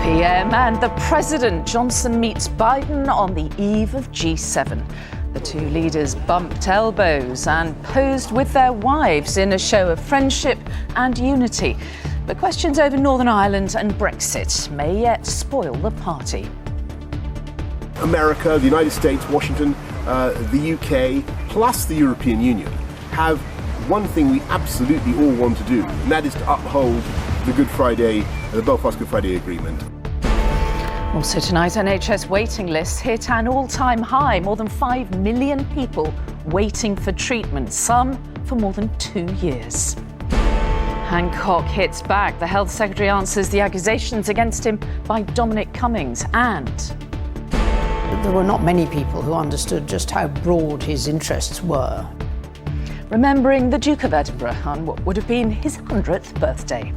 PM and the President. Johnson meets Biden on the eve of G7. The two leaders bumped elbows and posed with their wives in a show of friendship and unity. But questions over Northern Ireland and Brexit may yet spoil the party. America, the United States, Washington, the UK, plus the European Union have one thing we absolutely all want to do, and that is to uphold the Belfast Good Friday Agreement. Also tonight, NHS waiting lists hit an all-time high. More than 5 million people waiting for treatment, some for more than 2 years. Hancock hits back. The Health Secretary answers the accusations against him by Dominic Cummings. And there were not many people who understood just how broad his interests were. remembering the Duke of Edinburgh on what would have been his 100th birthday.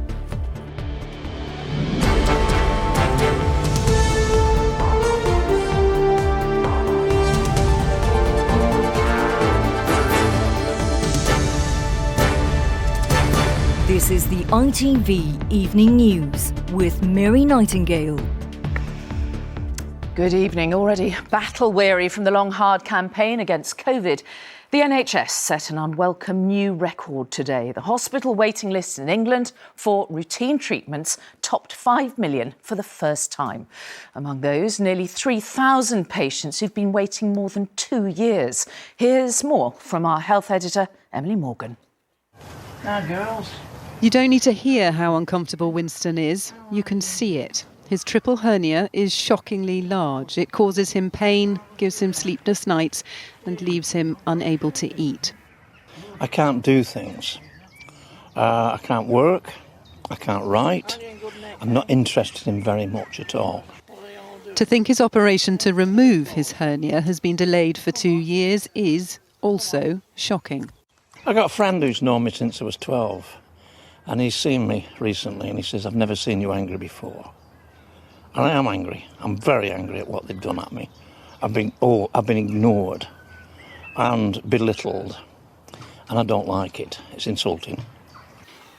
This is the ITV Evening News with Mary Nightingale. Good evening. Already battle-weary from the long, hard campaign against COVID, the NHS set an unwelcome new record today. The hospital waiting list in England for routine treatments topped 5 million for the first time. Among those, nearly 3,000 patients who've been waiting more than 2 years. Here's more from our health editor, Emily Morgan. Now, girls. You don't need to hear how uncomfortable Winston is. You can see it. His triple hernia is shockingly large. It causes him pain, gives him sleepless nights, and leaves him unable to eat. I can't do things. I can't work. I can't write. I'm not interested in very much at all. To think his operation to remove his hernia has been delayed for 2 years is also shocking. I got a friend who's known me since I was 12, and he's seen me recently, and he says, "I've never seen you angry before." And I am angry. I'm very angry at what they've done at me. I've been ignored and belittled, and I don't like it. It's insulting.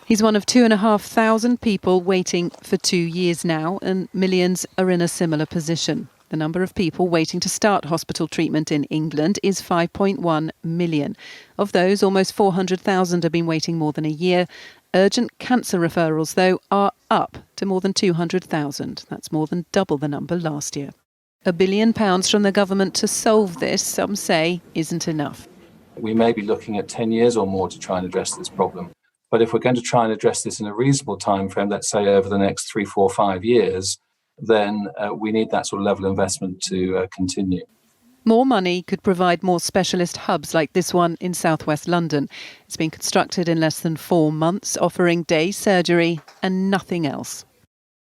He's one of 2,500 people waiting for 2 years now, and millions are in a similar position. The number of people waiting to start hospital treatment in England is 5.1 million. Of those, almost 400,000 have been waiting more than a year. Urgent cancer referrals, though, are up to more than 200,000. That's more than double the number last year. £1 billion from the government to solve this, some say, isn't enough. We may be looking at 10 years or more to try and address this problem. But if we're going to try and address this in a reasonable time frame, let's say over the next 3, 4, 5 years, then we need that sort of level of investment to continue. More money could provide more specialist hubs like this one in southwest London. It's been constructed in less than 4 months, offering day surgery and nothing else.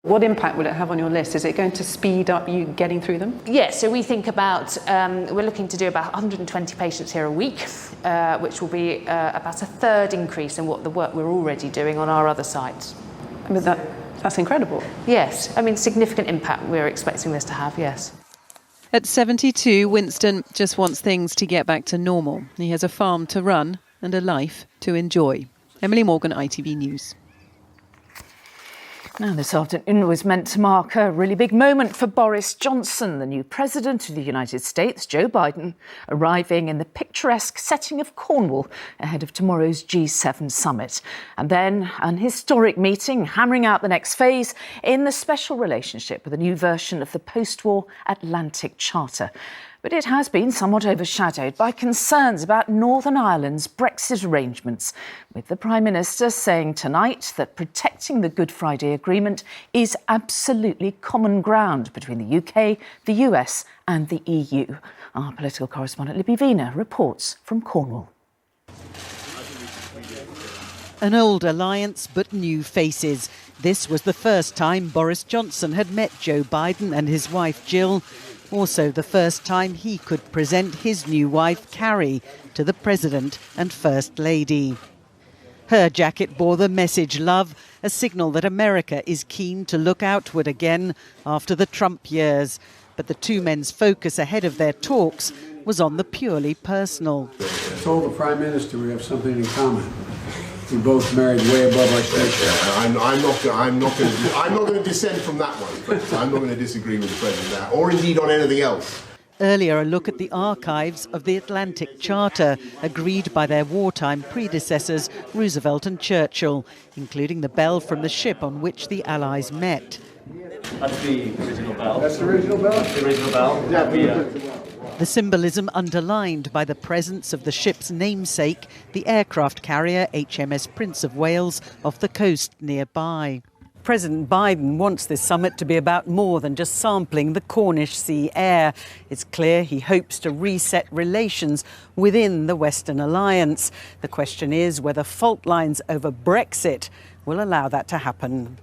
What impact will it have on your list? Is it going to speed up you getting through them? Yes, so we think about, we're looking to do about 120 patients here a week, which will be about a third increase in what the work we're already doing on our other sites. I mean, that's incredible. Yes, I mean, significant impact we're expecting this to have, yes. At 72, Winston just wants things to get back to normal. He has a farm to run and a life to enjoy. Emily Morgan, ITV News. Now, this afternoon was meant to mark a really big moment for Boris Johnson, the new president of the United States, Joe Biden, arriving in the picturesque setting of Cornwall ahead of tomorrow's G7 summit. And then an historic meeting hammering out the next phase in the special relationship with a new version of the post-war Atlantic Charter. But it has been somewhat overshadowed by concerns about Northern Ireland's Brexit arrangements, with the Prime Minister saying tonight that protecting the Good Friday Agreement is absolutely common ground between the UK, the US and the EU. Our political correspondent Libby Vina reports from Cornwall. An old alliance, but new faces. This was the first time Boris Johnson had met Joe Biden and his wife Jill. Also the first time he could present his new wife, Carrie, to the President and First Lady. Her jacket bore the message "Love," a signal that America is keen to look outward again after the Trump years. But the two men's focus ahead of their talks was on the purely personal. I told the Prime Minister we have something in common. We're both married way above our station. I'm not going to dissent from that one, but I'm not going to disagree with the President there, or indeed on anything else. Earlier, a look at the archives of the Atlantic Charter, agreed by their wartime predecessors, Roosevelt and Churchill, including the bell from the ship on which the Allies met. That's the original bell. That's the original bell? That's the original bell. Yeah. The symbolism underlined by the presence of the ship's namesake, the aircraft carrier HMS Prince of Wales, off the coast nearby. President Biden wants this summit to be about more than just sampling the Cornish sea air. It's clear he hopes to reset relations within the Western alliance. The question is whether fault lines over Brexit will allow that to happen.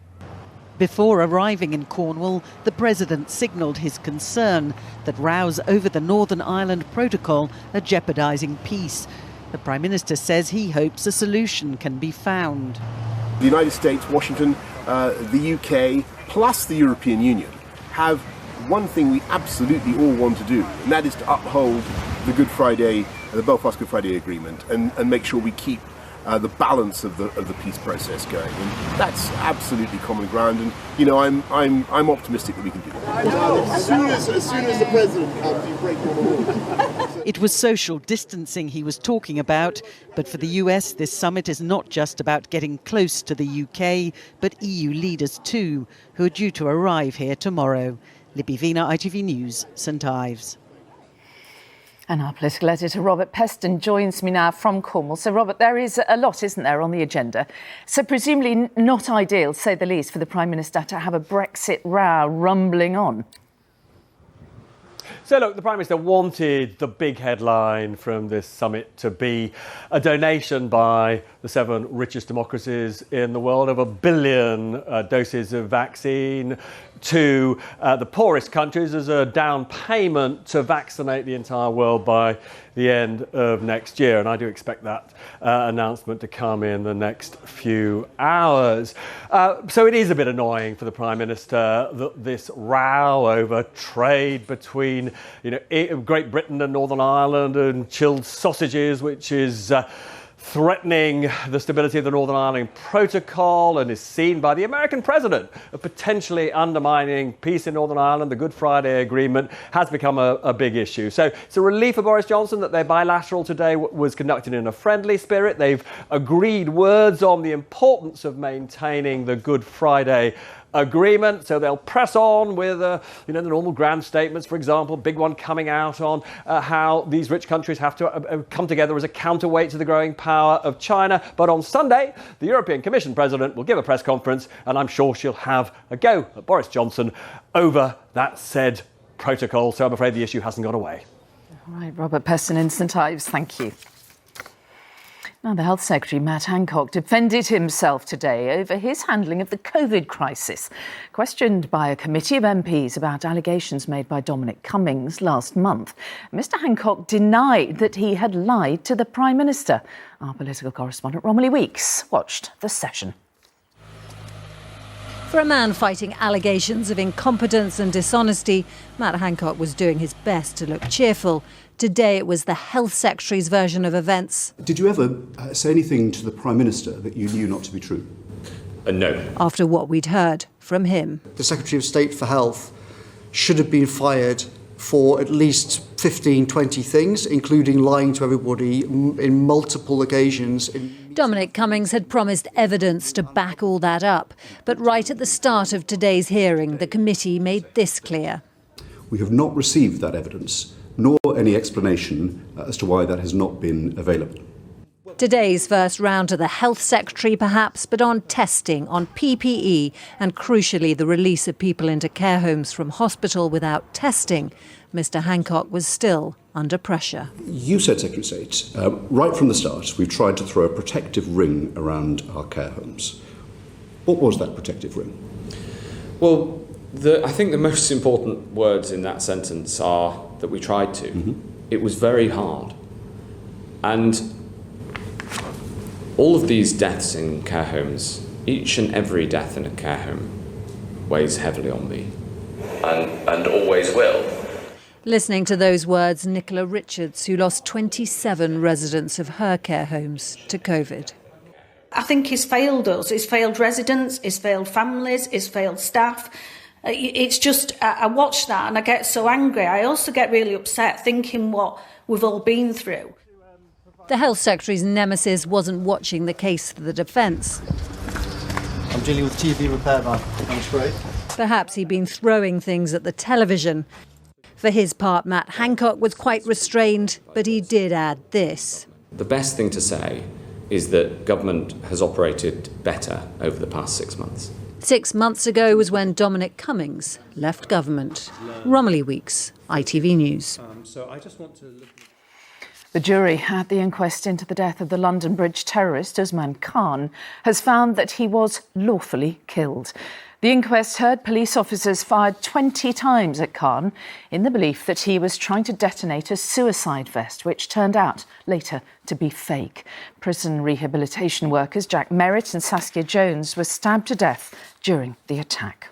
Before arriving in Cornwall, the President signalled his concern that rows over the Northern Ireland Protocol are jeopardising peace. The Prime Minister says he hopes a solution can be found. The United States, Washington, the UK, plus the European Union have one thing we absolutely all want to do, and that is to uphold the Good Friday, the Belfast Good Friday Agreement, and make sure we keep the balance of the peace process going. And that's absolutely common ground, and you know I'm optimistic that we can do that. As soon as the President comes, you break all the rules. It was social distancing he was talking about, but for the US, this summit is not just about getting close to the UK, but EU leaders too, who are due to arrive here tomorrow. Libby Vina, ITV News, St Ives. And our political editor, Robert Peston, joins me now from Cornwall. So, Robert, there is a lot, isn't there, on the agenda? So presumably not ideal, to say the least, for the Prime Minister to have a Brexit row rumbling on. So, look, the Prime Minister wanted the big headline from this summit to be a donation by the 7 richest democracies in the world of 1 billion doses of vaccine to the poorest countries as a down payment to vaccinate the entire world by the end of next year. And I do expect that announcement to come in the next few hours. So it is a bit annoying for the Prime Minister that this row over trade between Great Britain and Northern Ireland and chilled sausages, which is threatening the stability of the Northern Ireland Protocol and is seen by the American president of potentially undermining peace in Northern Ireland. The Good Friday Agreement has become a big issue. So it's a relief for Boris Johnson that their bilateral today was conducted in a friendly spirit. They've agreed words on the importance of maintaining the Good Friday Agreement, so they'll press on with the normal grand statements. For example, big one coming out on how these rich countries have to come together as a counterweight to the growing power of China. But on Sunday, the European Commission President will give a press conference, and I'm sure she'll have a go at Boris Johnson over that said protocol. So I'm afraid the issue hasn't gone away. All right, Robert Peston in St Ives, thank you. Now, the Health Secretary, Matt Hancock, defended himself today over his handling of the COVID crisis. Questioned by a committee of MPs about allegations made by Dominic Cummings last month, Mr Hancock denied that he had lied to the Prime Minister. Our political correspondent, Romilly Weeks, watched the session. For a man fighting allegations of incompetence and dishonesty, Matt Hancock was doing his best to look cheerful. Today it was the Health Secretary's version of events. Did you ever say anything to the Prime Minister that you knew not to be true? No. After what we'd heard from him. The Secretary of State for Health should have been fired for at least 15, 20 things, including lying to everybody in multiple occasions. Dominic Cummings had promised evidence to back all that up. But right at the start of today's hearing, the committee made this clear. We have not received that evidence, nor any explanation as to why that has not been available. Today's first round to the Health Secretary, perhaps, but on testing, on PPE, and crucially the release of people into care homes from hospital without testing. Mr Hancock was still under pressure. You said, Secretary of State, right from the start, we've tried to throw a protective ring around our care homes. What was that protective ring? Well, I think the most important words in that sentence are that we tried to. Mm-hmm. It was very hard. And all of these deaths in care homes, each and every death in a care home weighs heavily on me. And always will. Listening to those words, Nicola Richards, who lost 27 residents of her care homes to COVID. I think he's failed us. He's failed residents, he's failed families, he's failed staff. It's just, I watch that and I get so angry. I also get really upset thinking what we've all been through. The Health Secretary's nemesis wasn't watching the case for the defence. I'm dealing with TV repair van. I'm straight. Perhaps he'd been throwing things at the television. For his part, Matt Hancock was quite restrained, but he did add this. The best thing to say is that government has operated better over the past 6 months. 6 months ago was when Dominic Cummings left government. Romilly Weeks, ITV News. The jury at the inquest into the death of the London Bridge terrorist Usman Khan has found that he was lawfully killed. The inquest heard police officers fired 20 times at Khan in the belief that he was trying to detonate a suicide vest, which turned out later to be fake. Prison rehabilitation workers Jack Merritt and Saskia Jones were stabbed to death during the attack.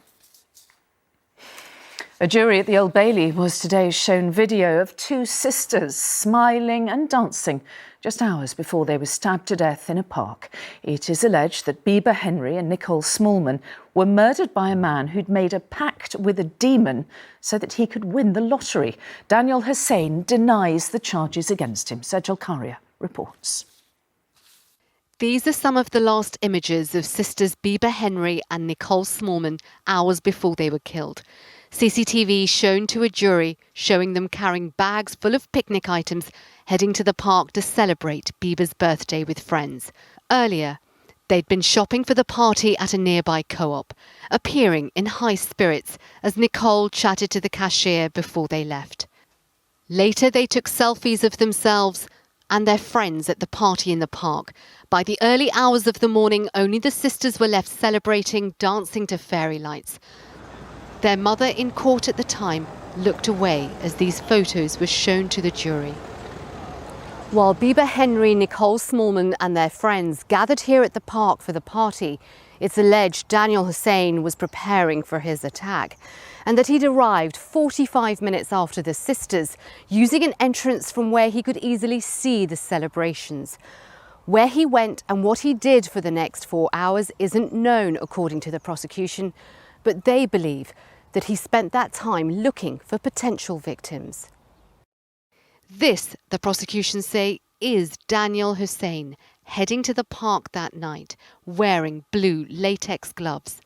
A jury at the Old Bailey was today shown video of two sisters smiling and dancing just hours before they were stabbed to death in a park. It is alleged that Bieber Henry and Nicole Smallman were murdered by a man who'd made a pact with a demon so that he could win the lottery. Daniel Hussein denies the charges against him. Sejal Karia reports. These are some of the last images of sisters Bieber Henry and Nicole Smallman hours before they were killed. CCTV shown to a jury showing them carrying bags full of picnic items heading to the park to celebrate Bieber's birthday with friends. Earlier, they'd been shopping for the party at a nearby co-op, appearing in high spirits as Nicole chatted to the cashier before they left. Later, they took selfies of themselves and their friends at the party in the park. By the early hours of the morning, only the sisters were left celebrating, dancing to fairy lights. Their mother in court at the time looked away as these photos were shown to the jury. While Bieber Henry, Nicole Smallman and their friends gathered here at the park for the party, it's alleged Daniel Hussein was preparing for his attack and that he'd arrived 45 minutes after the sisters, using an entrance from where he could easily see the celebrations. Where he went and what he did for the next 4 hours isn't known, according to the prosecution, but they believe that he spent that time looking for potential victims. This, the prosecution say, is Daniel Hussein heading to the park that night, wearing blue latex gloves.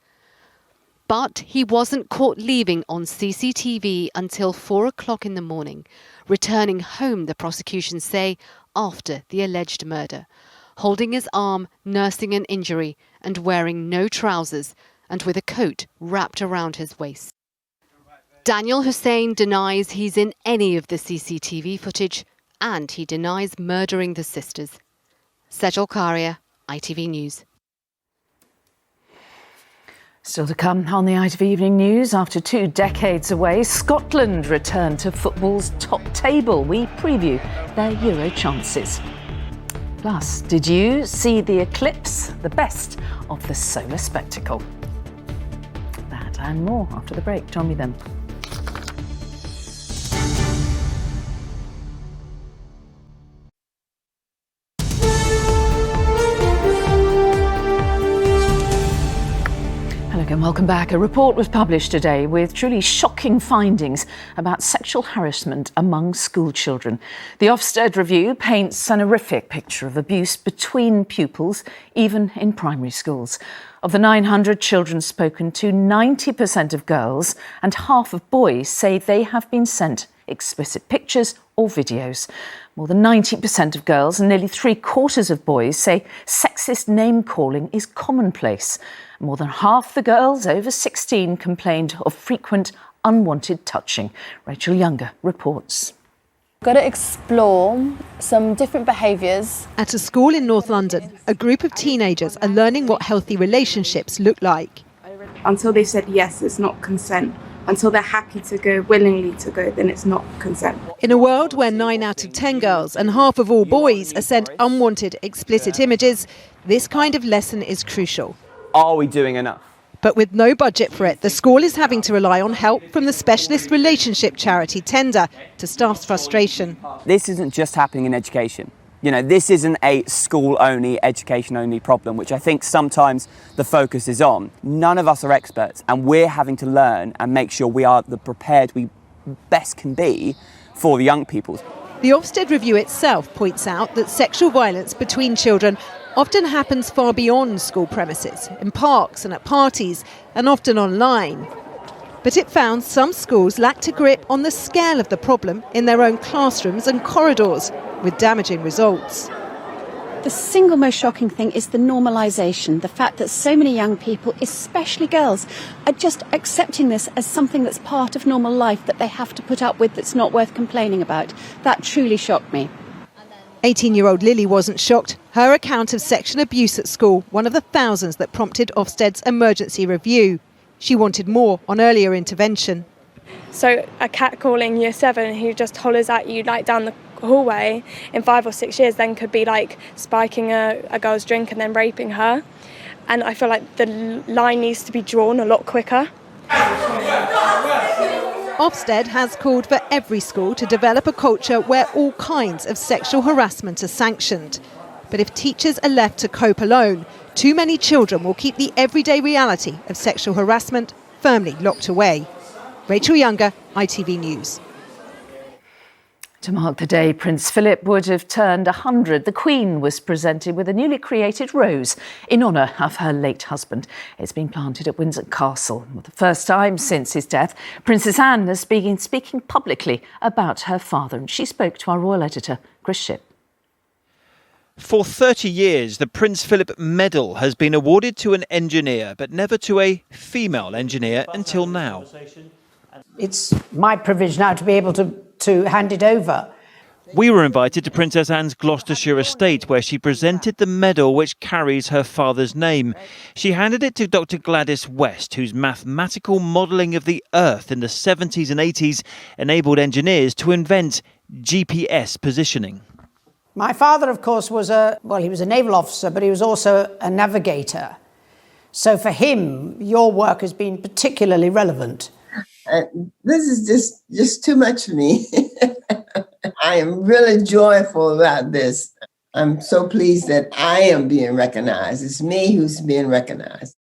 But he wasn't caught leaving on CCTV until 4 o'clock in the morning, returning home, the prosecution say, after the alleged murder, holding his arm, nursing an injury and wearing no trousers and with a coat wrapped around his waist. Daniel Hussein denies he's in any of the CCTV footage and he denies murdering the sisters. Sejal Karia, ITV News. Still to come on the ITV Evening News, after 2 decades away, Scotland return to football's top table. We preview their Euro chances. Plus, did you see the eclipse, the best of the solar spectacle? That and more after the break. Join me then. And welcome back. A report was published today with truly shocking findings about sexual harassment among school children. The Ofsted review paints an horrific picture of abuse between pupils, even in primary schools. Of the 900 children spoken to, 90% of girls and half of boys say they have been sent explicit pictures or videos. More than 90% of girls and nearly 3/4 of boys say sexist name-calling is commonplace. More than half the girls over 16 complained of frequent unwanted touching. Rachel Younger reports. Got to explore some different behaviours. At a school in North London, a group of teenagers are learning what healthy relationships look like. Until they said yes, it's not consent. Until they're happy to go, willingly to go, then it's not consent. In a world where 9 out of 10 girls and half of all boys are sent unwanted explicit images, this kind of lesson is crucial. Are we doing enough? But with no budget for it, the school is having to rely on help from the specialist relationship charity Tender to staff's frustration. This isn't just happening in education. You know, this isn't a school-only, education-only problem, which I think sometimes the focus is on. None of us are experts, and we're having to learn and make sure we are the prepared we best can be for the young people. The Ofsted review itself points out that sexual violence between children often happens far beyond school premises, in parks and at parties, and often online. But it found some schools lacked a grip on the scale of the problem in their own classrooms and corridors, with damaging results. The single most shocking thing is the normalisation, the fact that so many young people, especially girls, are just accepting this as something that's part of normal life that they have to put up with, that's not worth complaining about. That truly shocked me. 18-year-old Lily wasn't shocked. Her account of sexual abuse at school, one of the thousands that prompted Ofsted's emergency review. She wanted more on earlier intervention. So a catcalling year 7 who just hollers at you like down the hallway in 5 or 6 years then could be like spiking a girl's drink and then raping her. And I feel like the line needs to be drawn a lot quicker. Ofsted has called for every school to develop a culture where all kinds of sexual harassment are sanctioned. But if teachers are left to cope alone, too many children will keep the everyday reality of sexual harassment firmly locked away. Rachel Younger, ITV News. To mark the day Prince Philip would have turned 100, the Queen was presented with a newly created rose in honour of her late husband. It's been planted at Windsor Castle. For the first time since his death, Princess Anne has been speaking publicly about her father, and she spoke to our royal editor, Chris Shipp. For 30 years, the Prince Philip Medal has been awarded to an engineer, but never to a female engineer until now. It's my privilege now to be able to hand it over. We were invited to Princess Anne's Gloucestershire estate, where she presented the medal which carries her father's name. She handed it to Dr. Gladys West, whose mathematical modelling of the Earth in the 70s and 80s enabled engineers to invent GPS positioning. My father, of course, he was a naval officer, but he was also a navigator. So for him, your work has been particularly relevant. This is just too much for me. I am really joyful about this. I'm so pleased that I am being recognized. It's me who's being recognized.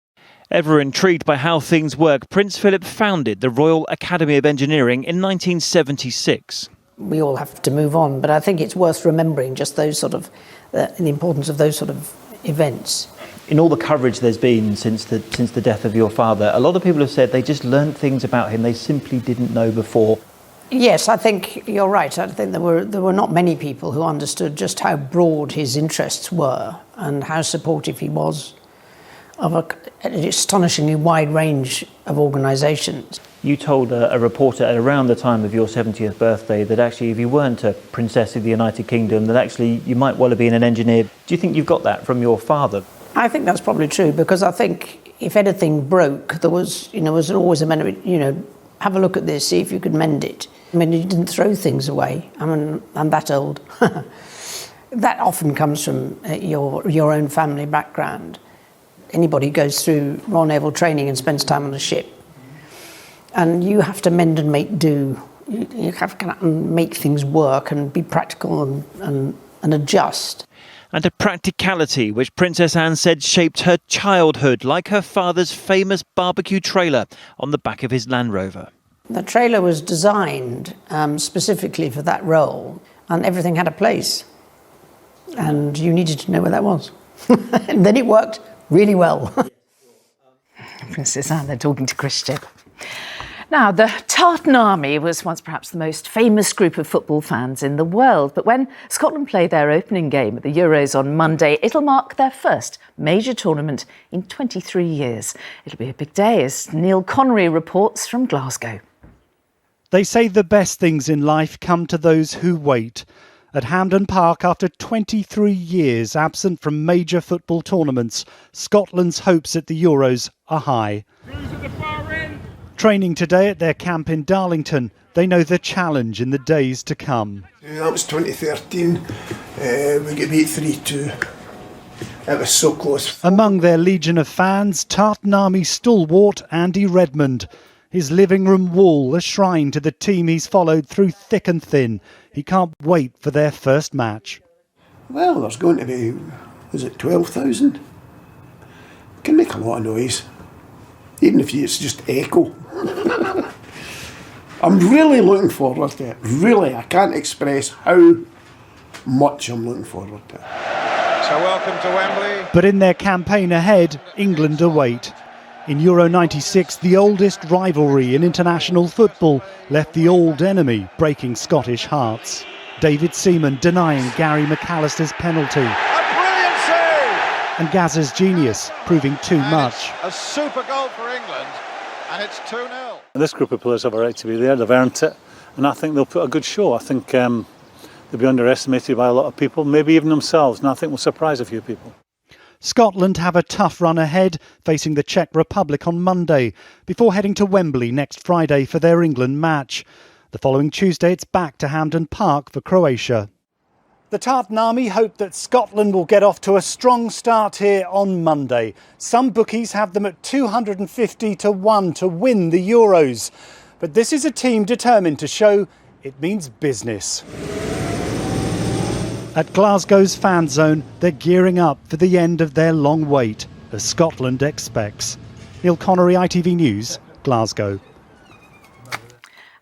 Ever intrigued by how things work, Prince Philip founded the Royal Academy of Engineering in 1976. We all have to move on, but I think it's worth remembering just those sort of the importance of those sort of events. In all the coverage there's been since the death of your father, a lot of people have said they just learned things about him they simply didn't know before. Yes, I think you're right. I think there were not many people who understood just how broad his interests were and how supportive he was of an astonishingly wide range of organisations. You told a reporter at around the time of your 70th birthday that actually if you weren't a princess of the United Kingdom, that actually you might well have been an engineer. Do you think you've got that from your father? I think that's probably true, because I think if anything broke, there was always a manner, have a look at this, see if you could mend it. I mean, you didn't throw things away. I mean, I'm that old. That often comes from your own family background. Anybody who goes through Royal Naval training and spends time on a ship, and you have to mend and make do. You have to make things work and be practical and adjust. And a practicality which Princess Anne said shaped her childhood, like her father's famous barbecue trailer on the back of his Land Rover. The trailer was designed specifically for that role, and everything had a place. And you needed to know where that was. And then it worked really well. Princess Anne, they're talking to Chris Shipp. Now, the Tartan Army was once perhaps the most famous group of football fans in the world, but when Scotland play their opening game at the Euros on Monday, it'll mark their first major tournament in 23 years. It'll be a big day, as Neil Connery reports from Glasgow. They say the best things in life come to those who wait. At Hampden Park, after 23 years absent from major football tournaments, Scotland's hopes at the Euros are high. Training today at their camp in Darlington, they know the challenge in the days to come. That was 2013. We got beat 3-2. It was so close. Among their legion of fans, Tartan Army stalwart Andy Redmond. His living room wall a shrine to the team he's followed through thick and thin. He can't wait for their first match. Well, there's going to be, is it 12,000? Can make a lot of noise, even if it's just echo. I'm really looking forward to it. Really, I can't express how much I'm looking forward to it. So welcome to Wembley. But in their campaign ahead, England await. In Euro 96, the oldest rivalry in international football left the old enemy breaking Scottish hearts. David Seaman denying Gary McAllister's penalty. A brilliant save! And Gazza's genius proving too much. A super goal for England, and it's 2-0. This group of players have a right to be there, they've earned it, and I think they'll put a good show. I think they'll be underestimated by a lot of people, maybe even themselves, and I think we'll surprise a few people. Scotland have a tough run ahead, facing the Czech Republic on Monday, before heading to Wembley next Friday for their England match. The following Tuesday, it's back to Hampden Park for Croatia. The Tartan Army hope that Scotland will get off to a strong start here on Monday. Some bookies have them at 250-1 to win the Euros. But this is a team determined to show it means business. At Glasgow's fan zone, they're gearing up for the end of their long wait, as Scotland expects. Neil Connery, ITV News, Glasgow.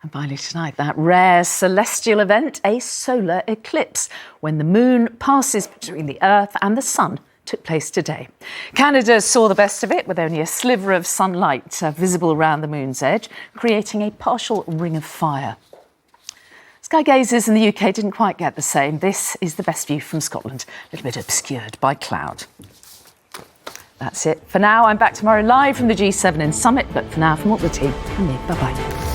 And finally tonight, that rare celestial event, a solar eclipse, when the moon passes between the Earth and the sun, took place today. Canada saw the best of it with only a sliver of sunlight visible around the moon's edge, creating a partial ring of fire. Sky gazers in the UK didn't quite get the same. This is the best view from Scotland, a little bit obscured by cloud. That's it for now. I'm back tomorrow live from the G7 in Summit, but for now, from all the team, I'm Nick. Bye-bye.